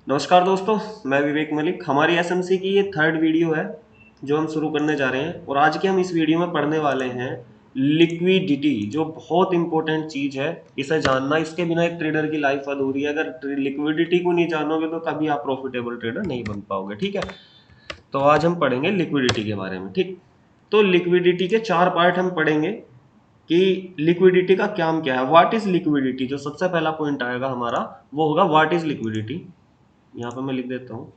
नमस्कार दोस्तों, मैं विवेक मलिक। हमारी एसएमसी की ये थर्ड वीडियो है जो हम शुरू करने जा रहे हैं और आज के हम इस वीडियो में पढ़ने वाले हैं लिक्विडिटी, जो बहुत इंपॉर्टेंट चीज है। इसे जानना, इसके बिना एक ट्रेडर की लाइफ अधूरी है। अगर लिक्विडिटी को नहीं जानोगे तो कभी आप प्रॉफिटेबल ट्रेडर नहीं बन पाओगे। ठीक है, तो आज हम पढ़ेंगे लिक्विडिटी के बारे में। ठीक, तो लिक्विडिटी के चार पार्ट हम पढ़ेंगे कि लिक्विडिटी का क्या है। व्हाट इज लिक्विडिटी, जो सबसे पहला पॉइंट आएगा हमारा वो होगा व्हाट इज लिक्विडिटी। यहाँ पे मैं लिख देता हूँ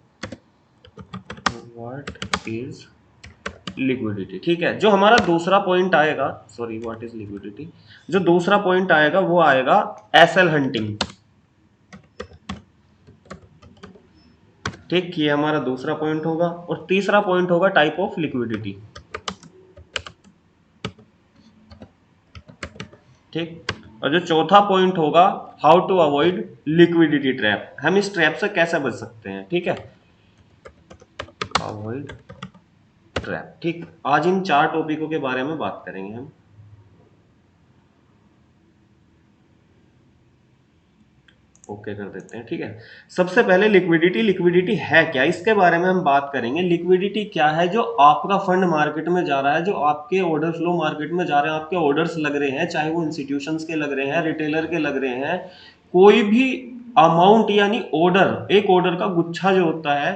व्हाट इज लिक्विडिटी। ठीक है, जो हमारा दूसरा पॉइंट आएगा, सॉरी व्हाट इज लिक्विडिटी, जो दूसरा पॉइंट आएगा वो आएगा एसएल हंटिंग। ठीक, ये हमारा दूसरा पॉइंट होगा। और तीसरा पॉइंट होगा टाइप ऑफ लिक्विडिटी। ठीक, और जो चौथा पॉइंट होगा how to avoid liquidity trap, हम इस ट्रैप से कैसे बच सकते हैं। ठीक है, अवॉइड ट्रैप। ठीक, आज इन चार टॉपिकों के बारे में बात करेंगे हम। ओके कर देते हैं। ठीक है, सबसे पहले लिक्विडिटी। लिक्विडिटी है क्या, इसके बारे में हम बात करेंगे। लिक्विडिटी क्या है, जो आपका फंड मार्केट में जा रहा है, जो आपके ऑर्डर फ्लो मार्केट में जा रहे हैं, आपके ऑर्डर्स लग रहे हैं, चाहे वो इंस्टीट्यूशंस के लग रहे हैं, रिटेलर के लग रहे हैं, कोई भी अमाउंट यानी ऑर्डर, एक ऑर्डर का गुच्छा जो होता है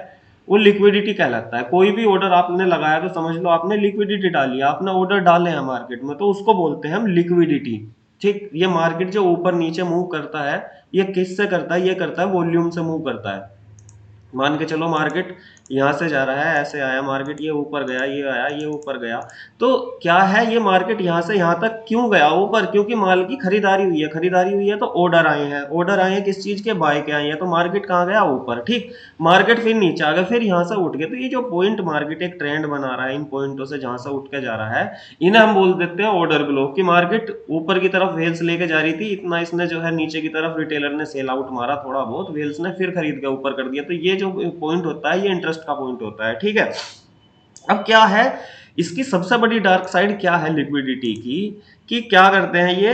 वो लिक्विडिटी कहलाता है। कोई भी ऑर्डर आपने लगाया तो समझ लो आपने लिक्विडिटी डाली, आपने ऑर्डर डाले हैं मार्केट में, तो उसको बोलते हैं हम लिक्विडिटी। ठीक, ये मार्केट जो ऊपर नीचे मूव करता है, ये किससे करता है, ये करता है वॉल्यूम से मूव करता है। मान के चलो मार्केट यहाँ से जा रहा है, ऐसे आया मार्केट, ये ऊपर गया, ये आया, ये ऊपर गया, तो क्या है ये मार्केट यहाँ से यहाँ तक क्यों गया ऊपर, क्योंकि माल की खरीदारी हुई है। खरीदारी हुई है तो ऑर्डर आए हैं, ऑर्डर आए हैं किस चीज के, बाय के आए हैं, तो मार्केट कहाँ गया, ऊपर। ठीक, मार्केट फिर नीचे आ गया, फिर यहाँ से उठ गया। तो ये जो पॉइंट मार्केट एक ट्रेंड बना रहा है, इन पॉइंटों से जहां से उठ के जा रहा है, इन्हें हम बोल देते हैं ऑर्डर ब्लॉक। की मार्केट ऊपर की तरफ वेल्स लेके जा रही थी, इतना इसने जो है नीचे की तरफ रिटेलर ने सेल आउट मारा थोड़ा बहुत, वेल्स ने फिर खरीद के ऊपर कर दिया। तो ये जो पॉइंट होता है ये इंटरेस्ट का पॉइंट होता है। ठीक है, अब क्या है इसकी सबसे बड़ी डार्क साइड, क्या है लिक्विडिटी की, कि क्या करते हैं ये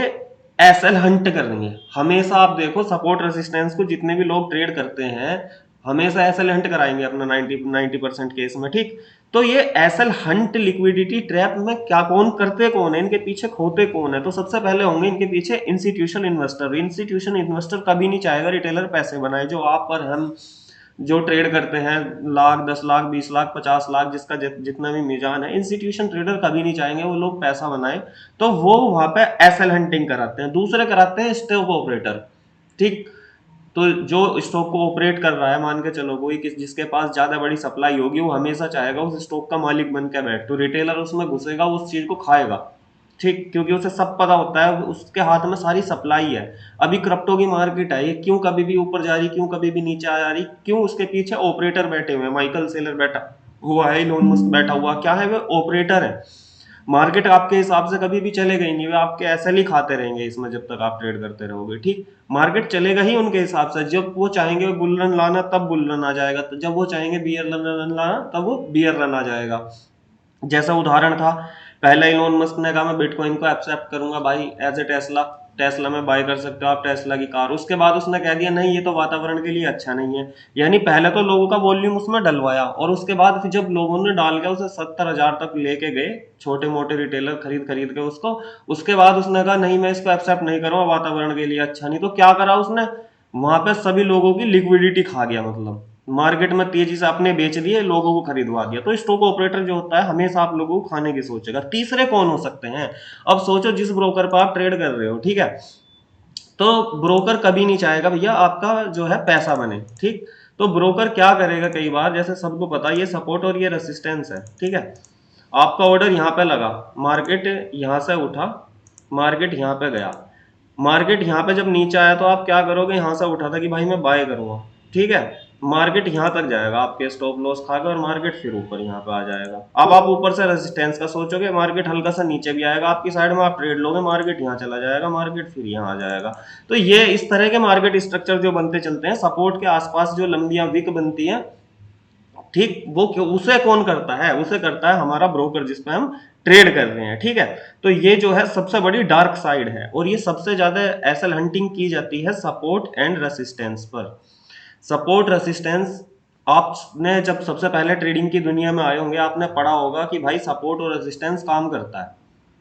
एसएल हंट करेंगे। हमेशा आप देखो सपोर्ट रेजिस्टेंस को जितने भी लोग ट्रेड करते हैं हमेशा एसएल हंट कराएंगे अपना 90% केस में। ठीक, तो ये एसएल हंट लिक्विडिटी ट्रैप में क्या कौन करते कौन है, इनके पीछे खोते कौन है, तो सबसे पहले होंगे इनके पीछे इंस्टीट्यूशन इन्वेस्टर। इंस्टीट्यूशन इन्वेस्टर कभी नहीं चाहेगा रिटेलर पैसे बनाए, जो आप और हम जो ट्रेड करते हैं, लाख 10 लाख 20 लाख 50 लाख जिसका जितना भी मीजान है, इंस्टीट्यूशन ट्रेडर कभी नहीं चाहेंगे वो लोग पैसा बनाए, तो वो वहां पे एसएल हंटिंग कराते हैं। दूसरे कराते हैं स्टॉक ऑपरेटर। ठीक, तो जो स्टॉक को ऑपरेट कर रहा है, मान के चलो कोई जिसके पास ज्यादा बड़ी सप्लाई होगी, वो हमेशा चाहेगा उस स्टॉक का मालिक बन के बैठ, तो रिटेलर उसमें घुसेगा, उस चीज को खाएगा। ठीक, क्योंकि उसे सब पता होता है, उसके हाथ में सारी सप्लाई है। अभी क्रिप्टो की मार्केट है, ये क्यों कभी भी ऊपर जा रही, क्यों कभी भी नीचे आ रही, क्यों, उसके पीछे ऑपरेटर बैठे हुए हैं। माइकल सेलर बैठा हुआ है, इलोन मस्क बैठा हुआ, क्या है, वे ऑपरेटर है। मार्केट आपके हिसाब से कभी भी चलेगा ही नहीं, वे आपके ऐसे ही खाते रहेंगे इसमें जब तक आप ट्रेड करते रहोगे। ठीक, मार्केट चलेगा ही उनके हिसाब से, जब वो चाहेंगे बुल रन लाना तब बुल रन आ जाएगा, तो जब वो चाहेंगे बियर रन लाना तब वो बियर रन आ जाएगा। जैसा उदाहरण था, पहले इलोन मस्क ने कहा मैं बिटकॉइन को एक्सेप्ट करूंगा भाई एज ए टेस्ला, टेस्ला में बाय कर सकते हो आप टेस्ला की कार। उसके बाद उसने कह दिया नहीं ये तो वातावरण के लिए अच्छा नहीं है। यानी पहले तो लोगों का वॉल्यूम उसमें डलवाया, और उसके बाद फिर जब लोगों ने डाल के उसे 70,000 तक लेके गए, छोटे मोटे रिटेलर खरीद खरीद के उसको, उसके बाद उसने कहा नहीं मैं इसको एक्सेप्ट नहीं करूंगा, वातावरण के लिए अच्छा नहीं। तो क्या करा उसने, वहां पे सभी लोगों की लिक्विडिटी खा गया, मतलब मार्केट में तेजी से अपने बेच दिए, लोगों को खरीदवा दिया। तो स्टॉक ऑपरेटर जो होता है हमेशा आप लोगों को खाने की सोचेगा। तीसरे कौन हो सकते हैं, अब सोचो जिस ब्रोकर पर आप ट्रेड कर रहे हो, ठीक है, तो ब्रोकर कभी नहीं चाहेगा भैया आपका जो है पैसा बने। ठीक, तो ब्रोकर क्या करेगा, कई बार जैसे सबको पता है ये सपोर्ट और ये रेसिस्टेंस है। ठीक है, आपका ऑर्डर यहाँ पे लगा, मार्केट यहाँ से उठा, मार्केट यहाँ पे गया, मार्केट यहाँ पे जब नीचे आया तो आप क्या करोगे, यहाँ से उठा था कि भाई मैं बाय करूंगा। ठीक है, मार्केट यहाँ तक जाएगा आपके स्टॉप लॉस खा के, और मार्केट फिर ऊपर यहाँ पे आ जाएगा। अब आप ऊपर से रेजिस्टेंस का सोचोगे, मार्केट हल्का सा नीचे भी आएगा आपकी साइड में, आप ट्रेड लोगे, मार्केट यहाँ चला जाएगा, मार्केट फिर यहाँ आ जाएगा। तो ये इस तरह के मार्केट स्ट्रक्चर जो बनते चलते हैं, सपोर्ट के आसपास जो लंबियां विक बनती है, ठीक, वो उसे कौन करता है, उसे करता है हमारा ब्रोकर जिसपे हम ट्रेड कर रहे हैं। ठीक है, तो ये जो है सबसे बड़ी डार्क साइड है, और ये सबसे ज्यादा एसएल हंटिंग की जाती है सपोर्ट एंड रेसिस्टेंस पर। सपोर्ट रेसिस्टेंस, आपने जब सबसे पहले ट्रेडिंग की दुनिया में आए होंगे आपने पढ़ा होगा कि भाई सपोर्ट और रेजिस्टेंस काम करता है,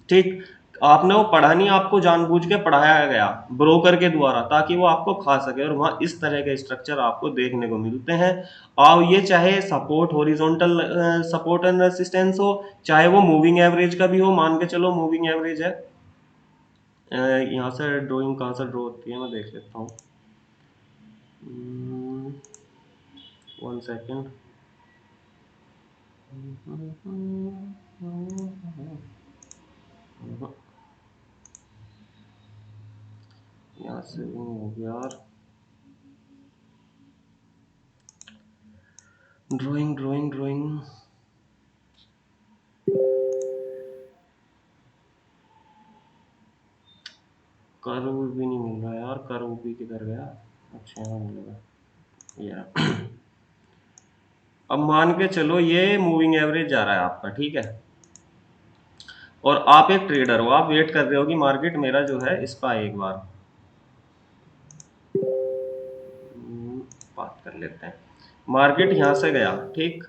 ठीक। आपने वो पढ़ा नहीं, आपको जानबूझ के पढ़ाया गया ब्रोकर के द्वारा ताकि वो आपको खा सके, और वहां इस तरह के स्ट्रक्चर आपको देखने को मिलते हैं। और ये चाहे support horizontal support and resistance हो, चाहे वो मूविंग एवरेज का भी हो, मान के चलो मूविंग एवरेज है। यहाँ से ड्राइंग कहाँ से ड्रॉ होती है मैं देख लेता हूँ, 1 सेकेंड। यहाँ से हो गया यार, ड्राइंग ड्राइंग ड्राइंग, कर्व भी नहीं मिल रहा यार, कर्व भी किधर गया। अच्छा यहाँ मिलेगा यार। अब मान के चलो ये मूविंग एवरेज जा रहा है आपका, ठीक है, और आप एक ट्रेडर हो, आप वेट कर रहे हो कि मार्केट मेरा जो है इस पर एक बार बात कर लेते हैं। मार्केट यहाँ से गया, ठीक,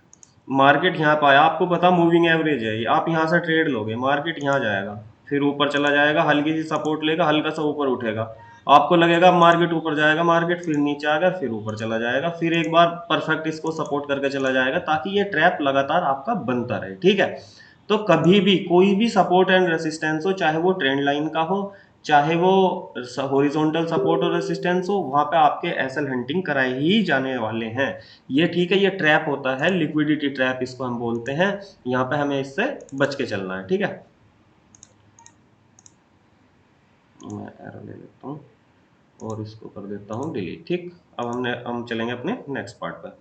मार्केट यहाँ पे आया, आपको पता मूविंग एवरेज है ये, आप यहाँ से ट्रेड लोगे, मार्केट यहाँ जाएगा, फिर ऊपर चला जाएगा, हल्की सी सपोर्ट लेगा, हल्का सा ऊपर उठेगा, आपको लगेगा मार्केट ऊपर जाएगा, मार्केट फिर नीचे आएगा, फिर ऊपर चला जाएगा, फिर एक बार परफेक्ट इसको सपोर्ट करके चला जाएगा, ताकि ये ट्रैप लगातार आपका बनता रहे, ठीक है। तो कभी भी कोई भी सपोर्ट एंड रेसिस्टेंस हो, चाहे वो ट्रेंड लाइन का हो, चाहे वो हॉरिजॉन्टल सपोर्ट और रेसिस्टेंस हो, वहां पे आपके एसएल हंटिंग कराए ही जाने वाले हैं। ये ठीक है, ये ट्रैप होता है, लिक्विडिटी ट्रैप इसको हम बोलते हैं, यहाँ पे हमें इससे बच के चलना है, ठीक है। मैं एरो ले लेता हूँ और इसको कर देता हूँ डिलीट, ठीक। अब हम चलेंगे अपने नेक्स्ट पार्ट पर।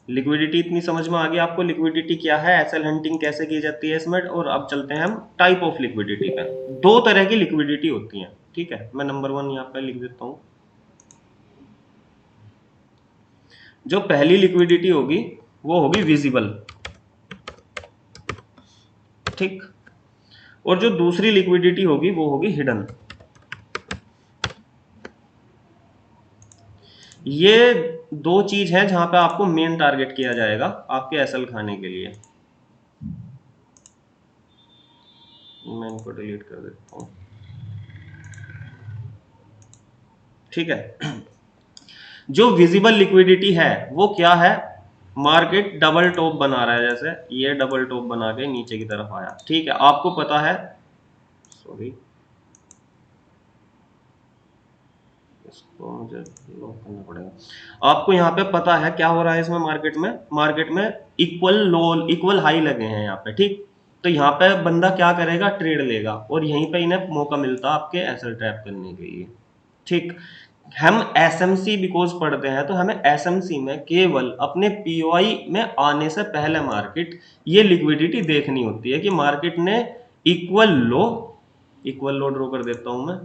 लिक्विडिटी इतनी समझ में आ गई आपको, लिक्विडिटी क्या है, एसएल हंटिंग कैसे की जाती है इसमें, और अब चलते हैं हम टाइप ऑफ लिक्विडिटी पे। दो तरह की लिक्विडिटी होती है, ठीक है, मैं नंबर 1 यहाँ पे लिख देता हूँ। जो पहली लिक्विडिटी होगी वो होगी विजिबल, ठीक, और जो दूसरी लिक्विडिटी होगी वो होगी हिडन। ये दो चीज है जहां पे आपको मेन टारगेट किया जाएगा आपके एसएल खाने के लिए। मैं इनको डिलीट कर देता हूँ, ठीक है। जो विजिबल लिक्विडिटी है वो क्या है, मार्केट डबल टॉप बना रहा है, जैसे ये डबल टॉप बना के नीचे की तरफ आया, ठीक है, आपको पता है, सॉरी इसको मुझे लॉक करना पड़ेगा। आपको यहाँ पे पता है क्या हो रहा है इसमें, मार्केट में इक्वल लो इक्वल हाई लगे हैं यहाँ पे, ठीक। तो यहाँ पे बंदा क्या करेगा, ट्रेड लेगा, और यहीं पे इन्हें मौका मिलता है आपके एसएल ट्रैप करने के लिए, ठीक। हम एसएमसी बिकॉज पढ़ते हैं, तो हमें एसएमसी में केवल अपने पीओआई में आने से पहले मार्केट ये लिक्विडिटी देखनी होती है कि मार्केट ने इक्वल लो ड्रॉ कर देता हूं मैं,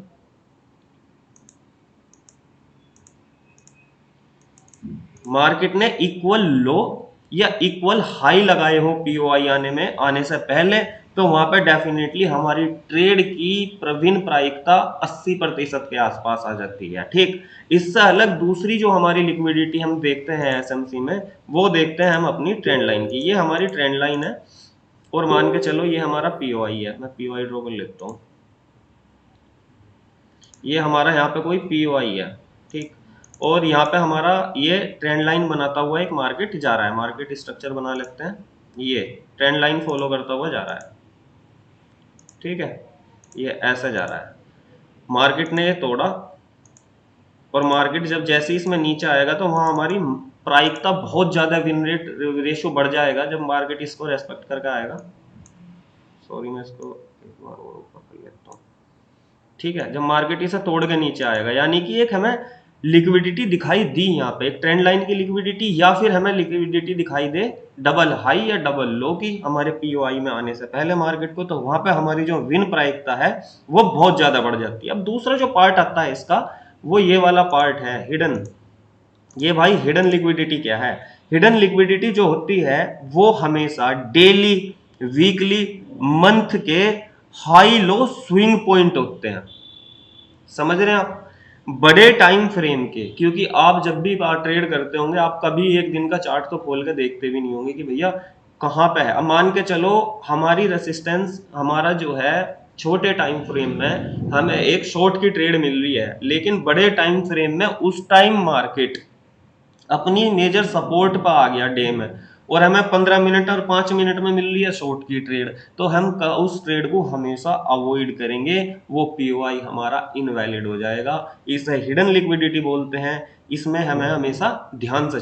मार्केट ने इक्वल लो या इक्वल हाई लगाए हो पीओआई आने से पहले, तो वहां पे डेफिनेटली हमारी ट्रेड की प्रवीण प्रायिकता 80% के आसपास आ जाती है, ठीक। इससे अलग दूसरी जो हमारी लिक्विडिटी हम देखते हैं एसएमसी में, वो देखते हैं हम अपनी ट्रेंड लाइन की, ये हमारी ट्रेंड लाइन है, और मान के चलो ये हमारा पीओआई है, मैं पीओआई ड्रॉ कर लेता हूँ, ये हमारा यहाँ पे कोई पीओआई है, ठीक, और यहाँ पे हमारा ये ट्रेंड लाइन बनाता हुआ एक मार्केट जा रहा है, मार्केट स्ट्रक्चर बना लेते हैं, ये ट्रेंड लाइन फॉलो करता हुआ जा रहा है, ठीक है, ये ऐसे जा रहा है, मार्केट ने ये तोड़ा, और मार्केट जब जैसे ही इसमें नीचे आएगा तो वहां हमारी प्रायिकता बहुत ज्यादा विन रेट रेशियो बढ़ जाएगा जब मार्केट इसको रेस्पेक्ट करके आएगा। सॉरी मैं इसको एक बार और ऊपर कर लेता हूँ, ठीक है, जब मार्केट इसे तोड़ के नीचे आएगा, यानी कि एक हमें लिक्विडिटी दिखाई दी यहाँ पे, एक ट्रेंड लाइन की लिक्विडिटी, या फिर हमें लिक्विडिटी दिखाई दे डबल हाई या डबल लो की हमारे पीओआई में आने से पहले मार्केट को, तो वहां पे हमारी जो विन प्रायिकता है वो बहुत ज्यादा बढ़ जाती है। अब दूसरा जो पार्ट आता है इसका, वो ये वाला पार्ट है हिडन। ये भाई हिडन लिक्विडिटी क्या है, हिडन लिक्विडिटी जो होती है वो हमेशा डेली, वीकली, मंथ के हाई लो स्विंग पॉइंट होते हैं, समझ रहे हैं आप। बड़े टाइम फ्रेम के, क्योंकि आप जब भी ट्रेड करते होंगे आप कभी एक दिन का चार्ट तो खोल के देखते भी नहीं होंगे कि भैया कहाँ पे है। अब मान के चलो हमारी रेसिस्टेंस, हमारा जो है छोटे टाइम फ्रेम में हमें एक शॉर्ट की ट्रेड मिल रही है, लेकिन बड़े टाइम फ्रेम में उस टाइम मार्केट अपनी मेजर सपोर्ट पर आ गया डे में, और हमें 15 मिनट और 5 मिनट में मिल रही है शॉर्ट की ट्रेड, तो हम उस ट्रेड को हमेशा अवॉइड करेंगे, वो पीओआई हमारा इनवैलिड हो जाएगा। इसे हिडन लिक्विडिटी बोलते हैं। इसमें हमें हमेशा ध्यान से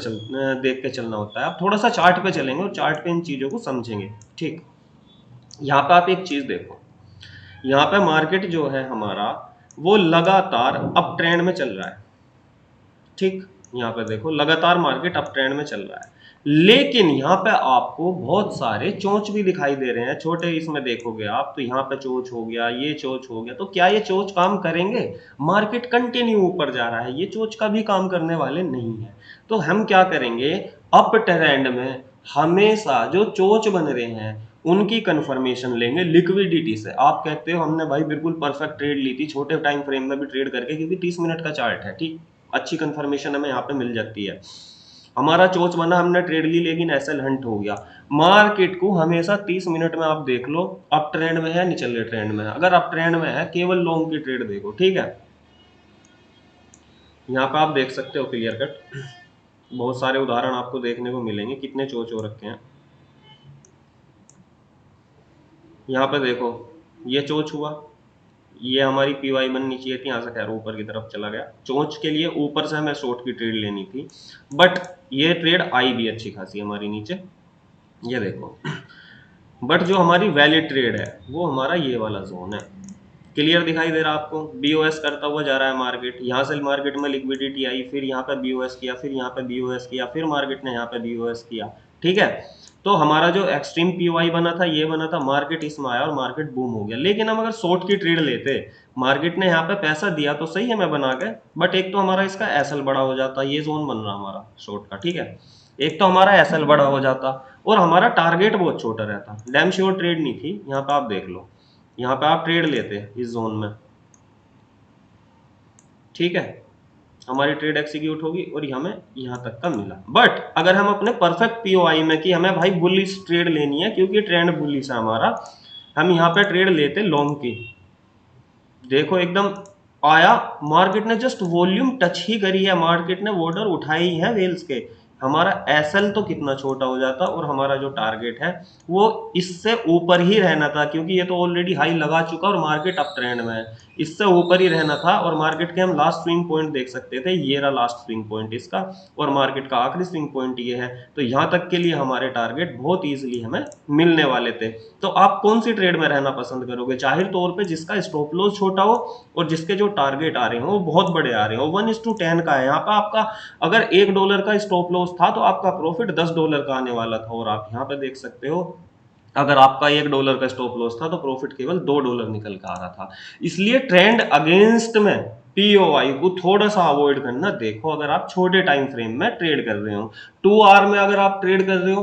देख के चलना होता है। अब थोड़ा सा चार्ट पे चलेंगे और चार्ट पे इन चीजों को समझेंगे। ठीक, यहाँ पे आप एक चीज देखो, यहाँ पे मार्केट जो है हमारा वो लगातार अप ट्रेंड में चल रहा है। ठीक, यहाँ पे देखो लगातार मार्केट अप ट्रेंड में चल रहा है, लेकिन यहाँ पे आपको बहुत सारे चोंच भी दिखाई दे रहे हैं छोटे। इसमें देखोगे आप तो यहाँ पे चोंच हो गया, ये चोंच हो गया, तो क्या ये चोंच काम करेंगे? मार्केट कंटिन्यू ऊपर जा रहा है, ये चोंच का भी काम करने वाले नहीं है। तो हम क्या करेंगे, अप ट्रेंड में हमेशा जो चोंच बन रहे हैं उनकी कंफर्मेशन लेंगे लिक्विडिटी से। आप कहते हो हमने भाई बिल्कुल परफेक्ट ट्रेड ली थी छोटे टाइम फ्रेम में भी ट्रेड करके, क्योंकि 30 मिनट का चार्ट है। ठीक, अच्छी कंफर्मेशन हमें यहाँ पे मिल जाती है। हमारा चोच बना, हमने ट्रेड ली, लेकिन एसएल हंट हो गया। मार्केट को हमेशा 30 मिनट में आप देख लो अप ट्रेंड में है निचले ट्रेंड में है। अगर अप ट्रेंड में है केवल लॉन्ग की ट्रेड देखो। ठीक है, यहाँ पे आप देख सकते हो क्लियर कट, बहुत सारे उदाहरण आपको देखने को मिलेंगे कितने चोच हो रखे हैं। यहाँ पे देखो ये चोच हुआ, ये हमारी पी वाई बननी चाहिए थी, यहाँ से खैर ऊपर की तरफ चला गया। चोंच के लिए ऊपर से हमें शॉर्ट की ट्रेड लेनी थी, बट ये ट्रेड आई भी अच्छी खासी हमारी नीचे, ये देखो। बट जो हमारी वैलिड ट्रेड है वो हमारा ये वाला जोन है। क्लियर दिखाई दे रहा है आपको? बीओएस करता हुआ जा रहा है मार्केट, यहाँ से मार्केट में लिक्विडिटी आई, फिर यहाँ पे बीओएस किया, फिर यहाँ पे बीओएस किया, फिर मार्केट ने यहाँ पे बीओएस किया। ठीक है, तो हमारा जो एक्सट्रीम पीओआई बना था ये बना था, मार्केट इसमें आया और मार्केट बूम हो गया। लेकिन हम अगर शॉर्ट की ट्रेड लेते, मार्केट ने यहाँ पे पैसा दिया तो सही है मैं बना के, बट एक तो हमारा इसका एसएल बड़ा हो जाता, ये जोन बन रहा हमारा शॉर्ट का। ठीक है, एक तो हमारा एसएल बड़ा हो जाता और हमारा टारगेट बहुत छोटा रहता। डैम श्योर ट्रेड नहीं थी, यहाँ पे आप देख लो, यहाँ पे आप ट्रेड लेते इस जोन में। ठीक है, हमारी ट्रेड एक्सिक्यूट होगी और हमें यहाँ तक का मिला। बट अगर हम अपने परफेक्ट पीओआई में कि हमें भाई बुलिश ट्रेड लेनी है क्योंकि ट्रेंड बुलिश है हमारा, हम यहाँ पे ट्रेड लेते लॉन्ग की। देखो एकदम आया, मार्केट ने जस्ट वॉल्यूम टच ही करी है, मार्केट ने ऑर्डर उठाई है वेल्स के, हमारा एसएल तो कितना छोटा हो जाता और हमारा जो टारगेट है वो इससे ऊपर ही रहना था, क्योंकि ये तो ऑलरेडी हाई लगा चुका और मार्केट अप ट्रेंड में है, इससे ऊपर ही रहना था। और मार्केट के हम लास्ट स्विंग पॉइंट देख सकते थे, ये रहा लास्ट स्विंग पॉइंट इसका, और मार्केट का आखिरी स्विंग पॉइंट ये है। तो यहाँ तक के लिए हमारे टारगेट बहुत ईजिली हमें मिलने वाले थे। तो आप कौन सी ट्रेड में रहना पसंद करोगे? जाहिर तौर पे जिसका स्टॉप लॉस छोटा हो और जिसके जो टारगेट आ रहे हो वो बहुत बड़े आ रहे हो। 1:10 का है यहाँ पे आपका, अगर $1 का स्टॉप लॉस था तो आपका प्रॉफिट $10 का आने वाला था, और आप यहाँ पे देख सकते हो अगर आपका $1 का स्टॉप लॉस था तो प्रॉफिट केवल $2 निकल कर आ रहा था। इसलिए ट्रेंड अगेंस्ट में पीओआई को थोड़ा सा अवॉइड करना। देखो अगर आप छोटे टाइम फ्रेम में ट्रेड कर रहे हो, 2 आवर में अगर आप ट्रेड कर रहे हो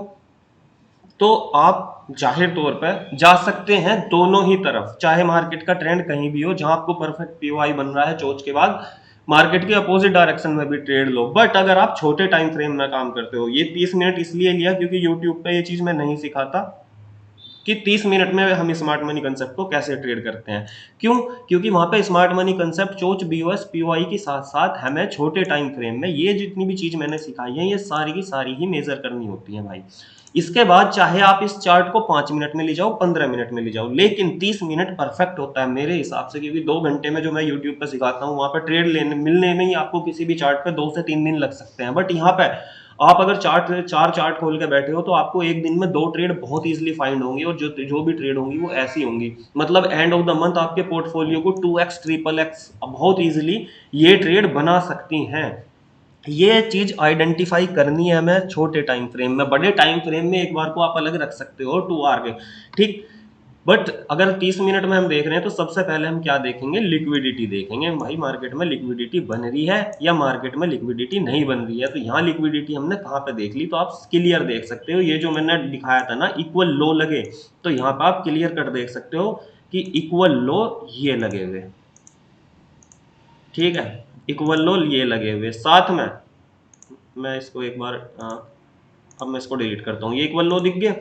तो आप जाहिर तौर पर जा सकते हैं दोनों ही तरफ, चाहे मार्केट का ट्रेंड कहीं भी हो, जहां आपको परफेक्ट पीओआई बन रहा है चोच के बाद मार्केट के अपोजिट डायरेक्शन में भी ट्रेड लो। बट अगर आप छोटे टाइम फ्रेम में काम करते हो, ये 30 मिनट इसलिए लिया क्योंकि यूट्यूब पे ये चीज मैं नहीं सिखाता कि 30 मिनट में हम स्मार्ट मनी कंसेप्ट को कैसे ट्रेड करते हैं। क्यों? क्योंकि वहां पे स्मार्ट मनी कंसेप्ट चोच बीओएस पीओआई के साथ साथ हमें छोटे टाइम फ्रेम में ये जितनी भी चीज मैंने सिखाई है ये सारी की सारी ही मेजर करनी होती है भाई। इसके बाद चाहे आप इस चार्ट को 5 मिनट में ले जाओ, 15 मिनट में ले जाओ, लेकिन 30 मिनट परफेक्ट होता है मेरे हिसाब से, क्योंकि 2 घंटे में जो मैं यूट्यूब पे सिखाता हूँ वहां पे ट्रेड लेने मिलने में ही आपको किसी भी चार्ट पे 2 से 3 दिन लग सकते हैं। बट यहाँ पे आप अगर चार चार्ट खोल के बैठे हो तो आपको एक दिन में 2 ट्रेड बहुत इजीली फाइंड होंगी, और जो जो भी ट्रेड होंगी वो ऐसी होंगी, मतलब एंड ऑफ द मंथ आपके पोर्टफोलियो को 2x ट्रिपल एक्स बहुत इजीली ये ट्रेड बना सकती हैं। ये चीज आइडेंटिफाई करनी है हमें छोटे टाइम फ्रेम में। बड़े टाइम फ्रेम में एक बार को आप अलग रख सकते हो 2 आवर के, ठीक। बट अगर 30 मिनट में हम देख रहे हैं तो सबसे पहले हम क्या देखेंगे? लिक्विडिटी देखेंगे, भाई मार्केट में लिक्विडिटी बन रही है या मार्केट में लिक्विडिटी नहीं बन रही है। तो यहाँ लिक्विडिटी हमने कहाँ पे देख ली, तो आप क्लियर देख सकते हो, ये जो मैंने दिखाया था ना इक्वल लो लगे, तो यहाँ पे आप क्लियर कट देख सकते हो कि इक्वल लो ये लगे हुए, ठीक है, इक्वल लो ये लगे हुए साथ में। मैं इसको एक बार अब मैं इसको डिलीट करता हूँ, ये इक्वल लो दिख गया।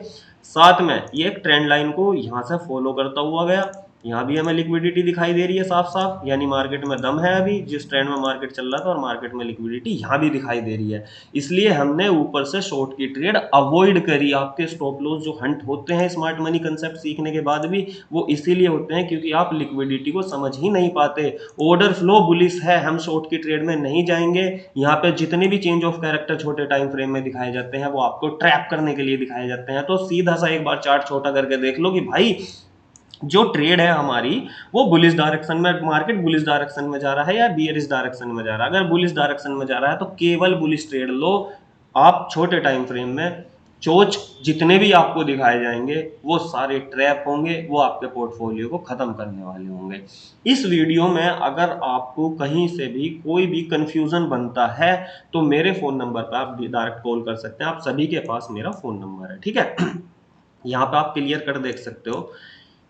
साथ में ये एक ट्रेंड लाइन को यहाँ से फॉलो करता हुआ गया, यहाँ भी हमें लिक्विडिटी दिखाई दे रही है साफ साफ, यानी मार्केट में दम है अभी, जिस ट्रेंड में मार्केट चल रहा था, और मार्केट में लिक्विडिटी यहाँ भी दिखाई दे रही है। इसलिए हमने ऊपर से शॉर्ट की ट्रेड अवॉइड करी। आपके स्टॉप लॉस जो हंट होते हैं स्मार्ट मनी कंसेप्ट सीखने के बाद भी, वो इसीलिए होते हैं क्योंकि आप लिक्विडिटी को समझ ही नहीं पाते। ऑर्डर फ्लो बुलिश है, हम शॉर्ट की ट्रेड में नहीं जाएंगे। यहाँ पे जितने भी चेंज ऑफ कैरेक्टर छोटे टाइम फ्रेम में दिखाए जाते हैं वो आपको ट्रैप करने के लिए दिखाए जाते हैं। तो सीधा सा एक बार चार्ट छोटा करके देख लो कि भाई जो ट्रेड है हमारी वो बुलिश डायरेक्शन में, मार्केट बुलिश डायरेक्शन में जा रहा है या बियरिश डायरेक्शन में जा रहा है। अगर बुलिश डायरेक्शन में जा रहा है तो केवल बुलिश ट्रेड लो आप छोटे टाइम फ्रेम में। चोच जितने भी आपको दिखाए जाएंगे वो सारे ट्रैप होंगे, वो आपके पोर्टफोलियो को खत्म करने वाले होंगे। इस वीडियो में अगर आपको कहीं से भी कोई भी कंफ्यूजन बनता है तो मेरे फोन नंबर पर आप डायरेक्ट कॉल कर सकते हैं, आप सभी के पास मेरा फोन नंबर है, ठीक है। यहाँ पे आप क्लियर कर देख सकते हो,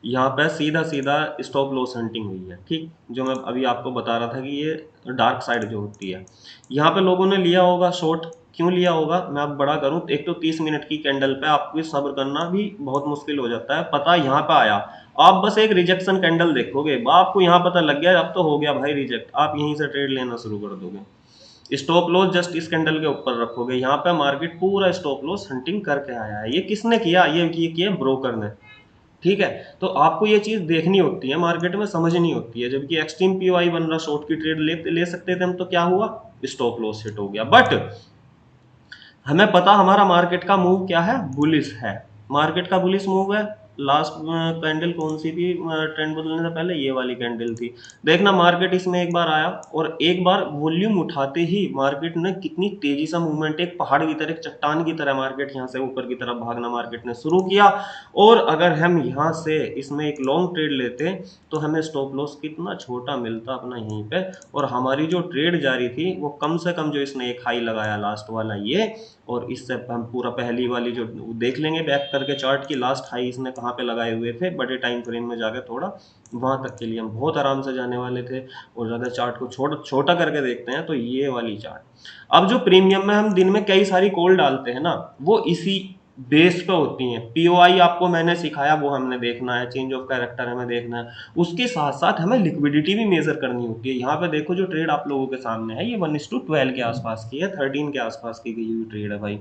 यहाँ पे सीधा सीधा स्टॉप लॉस हंटिंग हुई है, ठीक, जो मैं अभी आपको बता रहा था कि ये डार्क साइड जो होती है। यहाँ पे लोगों ने लिया होगा शॉर्ट, क्यों लिया होगा मैं अब बड़ा करूं, एक तो 30 मिनट की कैंडल पे आपको सब्र करना भी बहुत मुश्किल हो जाता है। पता यहाँ पे आया, आप बस एक रिजेक्शन कैंडल देखोगे, आपको यहाँ पता लग गया अब तो हो गया भाई रिजेक्ट, आप यहीं से ट्रेड लेना शुरू कर दोगे। स्टॉप लॉस जस्ट इस कैंडल के ऊपर रखोगे, यहाँ पे मार्केट पूरा स्टॉप लॉस हंटिंग करके आया है। ये किसने किया, ये किया ब्रोकर ने, ठीक है। तो आपको ये चीज देखनी होती है, मार्केट में समझनी होती है। जबकि एक्सट्रीम पीओआई बन रहा, शॉर्ट की ट्रेड ले सकते थे हम, तो क्या हुआ, स्टॉप लॉस हिट हो गया। बट हमें पता हमारा मार्केट का मूव क्या है, बुलिश है। मार्केट का बुलिश मूव है। लास्ट कैंडल कौन सी थी ट्रेंड बदलने से पहले, ये वाली कैंडल थी। देखना मार्केट इसमें एक बार आया और एक बार वॉल्यूम उठाते ही मार्केट ने कितनी तेजी से मूवमेंट, एक पहाड़ की तरह, एक चट्टान की तरह मार्केट यहाँ से ऊपर की तरफ भागना मार्केट ने शुरू किया। और अगर हम यहाँ से इसमें एक लॉन्ग ट्रेड लेते तो हमें स्टॉप लॉस कितना छोटा मिलता अपना यहीं पे, और हमारी जो ट्रेड जारी थी वो कम से कम, जो इसने एक हाई लगाया लास्ट वाला ये, और इससे हम पूरा पहली वाली जो देख लेंगे बैक करके चार्ट की लास्ट हाई इसने कहाँ पे लगाए हुए थे, बड़े टाइम फ्रेम में जाकर थोड़ा वहां तक के लिए हम बहुत आराम से जाने वाले थे। और ज़्यादा चार्ट को छोटा करके देखते हैं तो ये वाली चार्ट, अब जो प्रीमियम में हम दिन में कई सारी कॉल डालते हैं ना, वो इसी बेस पे होती हैं। पीओआई आपको मैंने सिखाया वो हमने देखना है, चेंज ऑफ कैरेक्टर हमें देखना है, उसके साथ साथ हमें लिक्विडिटी भी मेजर करनी होती है। यहाँ पे देखो जो ट्रेड आप लोगों के सामने है ये 1:12 के आसपास की है, 13 के आसपास की गई हुई ट्रेड है भाई।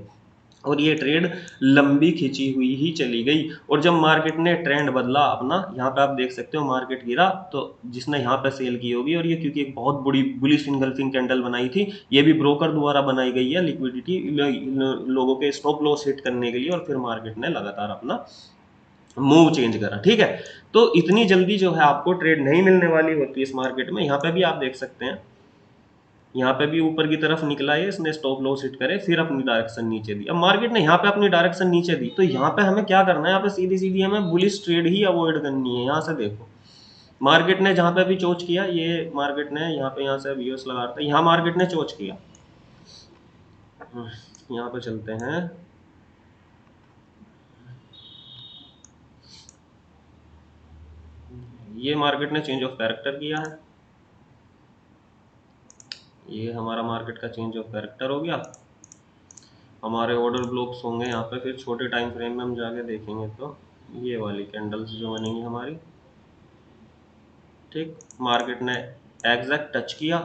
और ये ट्रेड लंबी खिंची हुई ही चली गई, और जब मार्केट ने ट्रेंड बदला अपना, यहाँ पे आप देख सकते हो मार्केट गिरा तो जिसने यहाँ पे सेल की होगी, और ये क्योंकि एक बहुत बड़ी बुलिश इनगल्फिंग कैंडल बनाई थी, ये भी ब्रोकर द्वारा बनाई गई है लिक्विडिटी लोगों के स्टॉप लॉस हिट करने के लिए, और फिर मार्केट ने लगातार अपना मूव चेंज करा, ठीक है। तो इतनी जल्दी जो है आपको ट्रेड नहीं मिलने वाली होती इस मार्केट में। यहाँ पे भी आप देख सकते हैं, यहाँ पे भी ऊपर की तरफ निकला है, इसने स्टॉप लॉस हिट करे फिर अपनी डायरेक्शन नीचे दी। अब मार्केट ने यहाँ पे अपनी डायरेक्शन नीचे दी तो यहाँ पे हमें क्या करना है, यहाँ पे सीधी सीधी हमें बुलिश ट्रेड ही अवॉइड करनी है। यहाँ से देखो मार्केट ने जहाँ पे भी चोच किया, ये मार्केट ने यहाँ पे, यहाँ से वीएस लगा रहा था, यहाँ मार्केट ने चोच किया। यहाँ पे चलते हैं, ये मार्केट ने चेंज ऑफ कैरेक्टर किया है, ये हमारा मार्केट का चेंज ऑफ कैरेक्टर हो गया। हमारे ऑर्डर ब्लॉक्स होंगे यहाँ पे, फिर छोटे टाइम फ्रेम में हम जाके देखेंगे तो ये वाली कैंडल्स जो बनेंगी हमारी, ठीक, मार्केट ने एग्जैक्ट टच किया,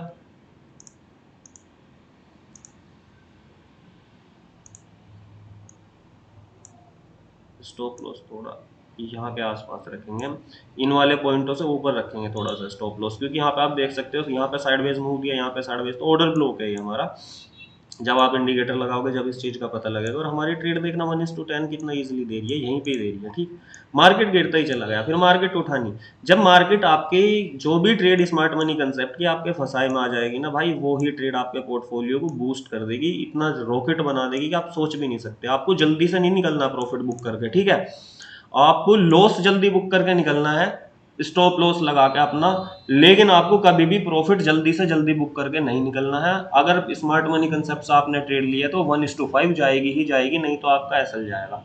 स्टॉप लॉस थोड़ा यहाँ के आसपास रखेंगे हम, इन वाले पॉइंटों से ऊपर रखेंगे थोड़ा सा स्टॉप लॉस, क्योंकि यहाँ पे आप देख सकते हो यहाँ पे साइडवेज मूव दिया, यहाँ पे साइडवेज, तो ऑर्डर ब्लॉक है ये हमारा। जब आप इंडिकेटर लगाओगे जब इस चीज का पता लगेगा। और हमारी ट्रेड देखना 1:10 कितना इजीली दे रही है, यहीं पे दे रही है, ठीक। मार्केट गिरता ही चला गया, फिर मार्केट उठा नहीं। जब मार्केट आपके जो भी ट्रेड स्मार्ट मनी कंसेप्ट की आपके फसाए में आ जाएगी ना भाई, वो ही ट्रेड आपके पोर्टफोलियो को बूस्ट कर देगी, इतना रॉकेट बना देगी कि आप सोच भी नहीं सकते। आपको जल्दी से नहीं निकलना प्रॉफिट बुक करके, ठीक है, आपको लॉस जल्दी बुक करके निकलना है, स्टॉप लॉस लगा के अपना। लेकिन आपको कभी भी प्रॉफिट जल्दी से जल्दी बुक करके नहीं निकलना है। अगर स्मार्ट मनी कंसेप्ट से आपने ट्रेड लिया तो 1:5 जाएगी ही जाएगी, नहीं तो आपका एसएल जाएगा।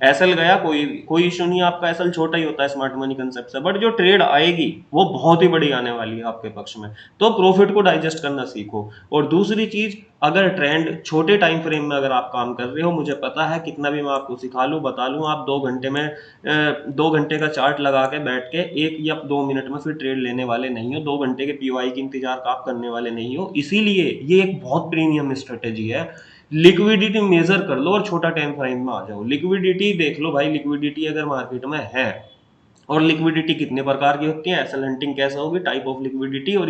एसएल गया, कोई इशू नहीं, आपका एसएल छोटा ही होता है स्मार्ट मनी कंसेप्ट से, बट जो ट्रेड आएगी वो बहुत ही बड़ी आने वाली है आपके पक्ष में। तो प्रॉफिट को डाइजेस्ट करना सीखो। और दूसरी चीज, अगर ट्रेंड छोटे टाइम फ्रेम में अगर आप काम कर रहे हो, मुझे पता है कितना भी मैं आपको सिखा लूं बता लूं, आप 2 घंटे में 2 घंटे का चार्ट लगा के बैठ के 1 या 2 मिनट में फिर ट्रेड लेने वाले नहीं हो, 2 घंटे के पीओआई की इंतजार आप करने वाले नहीं हो। इसीलिए ये एक बहुत प्रीमियम स्ट्रेटेजी है। लिक्विडिटी मेजर कर लो और छोटा टाइम फ्रेम में आ जाओ। लिक्विडिटी देख लो भाई, लिक्विडिटी अगर मार्केट में है, और लिक्विडिटी कितने प्रकार की होती है, एसएल हंटिंग कैसे होगी, टाइप ऑफ लिक्विडिटी, और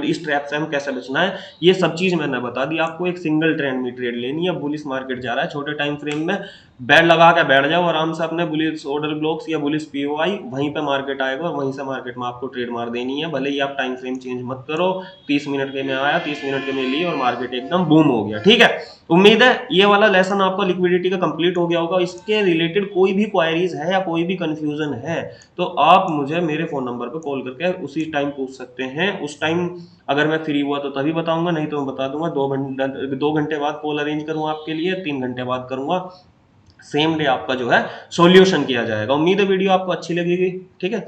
इस ट्रैप से हम कैसे बचना है, ये सब चीज मैंने बता दी आपको। एक सिंगल ट्रेंड में ट्रेड लेनी है, बुलिश मार्केट जा रहा है, छोटे टाइम फ्रेम में बेड लगा के बैठ जाओ आराम से, अपने बुलिश ऑर्डर ब्लॉक्स या बुलिश पीओआई, वहीं पे मार्केट आएगा और वहीं से मार्केट में आपको ट्रेड मार देनी है। भले ही आप टाइम फ्रेम चेंज मत करो, 30 मिनट के में आया, 30 मिनट के में ली और मार्केट एकदम बूम हो गया। ठीक है, उम्मीद है ये वाला लेसन आपका लिक्विडिटी का कंप्लीट हो गया होगा। इसके रिलेटेड कोई भी क्वायरीज है या कोई भी कंफ्यूजन है तो आप मुझे मेरे फोन नंबर पर कॉल करके उसी टाइम पूछ सकते हैं। उस टाइम अगर मैं फ्री हुआ तो तभी बताऊंगा, नहीं तो मैं बता दूंगा। 2 घंटे बाद कॉल अरेंज करूंगा आपके लिए, 3 घंटे बाद करूंगा, सेम डे आपका जो है सॉल्यूशन किया जाएगा। उम्मीद है वीडियो आपको अच्छी लगेगी। ठीक है,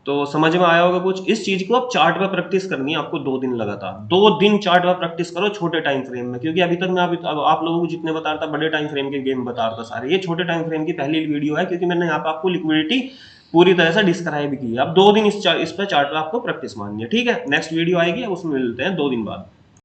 तो समझ में आया होगा कुछ। इस चीज को आप चार्ट पे प्रैक्टिस करनी है आपको 2 दिन लगातार, 2 दिन चार्ट पे प्रैक्टिस करो छोटे टाइम फ्रेम में, क्योंकि अभी तक मैं अब आप लोगों को जितने बता रहा था बड़े टाइम फ्रेम के गेम बता रहा था सारे, ये छोटे टाइम फ्रेम की पहली वीडियो है, क्योंकि मैंने यहाँ पे आपको लिक्विडिटी पूरी तरह से डिस्क्राइब की है। अब 2 दिन इस पे चार्ट पे आपको प्रैक्टिस मारनी है। ठीक है, नेक्स्ट वीडियो आएगी, उसमें मिलते हैं 2 दिन बाद।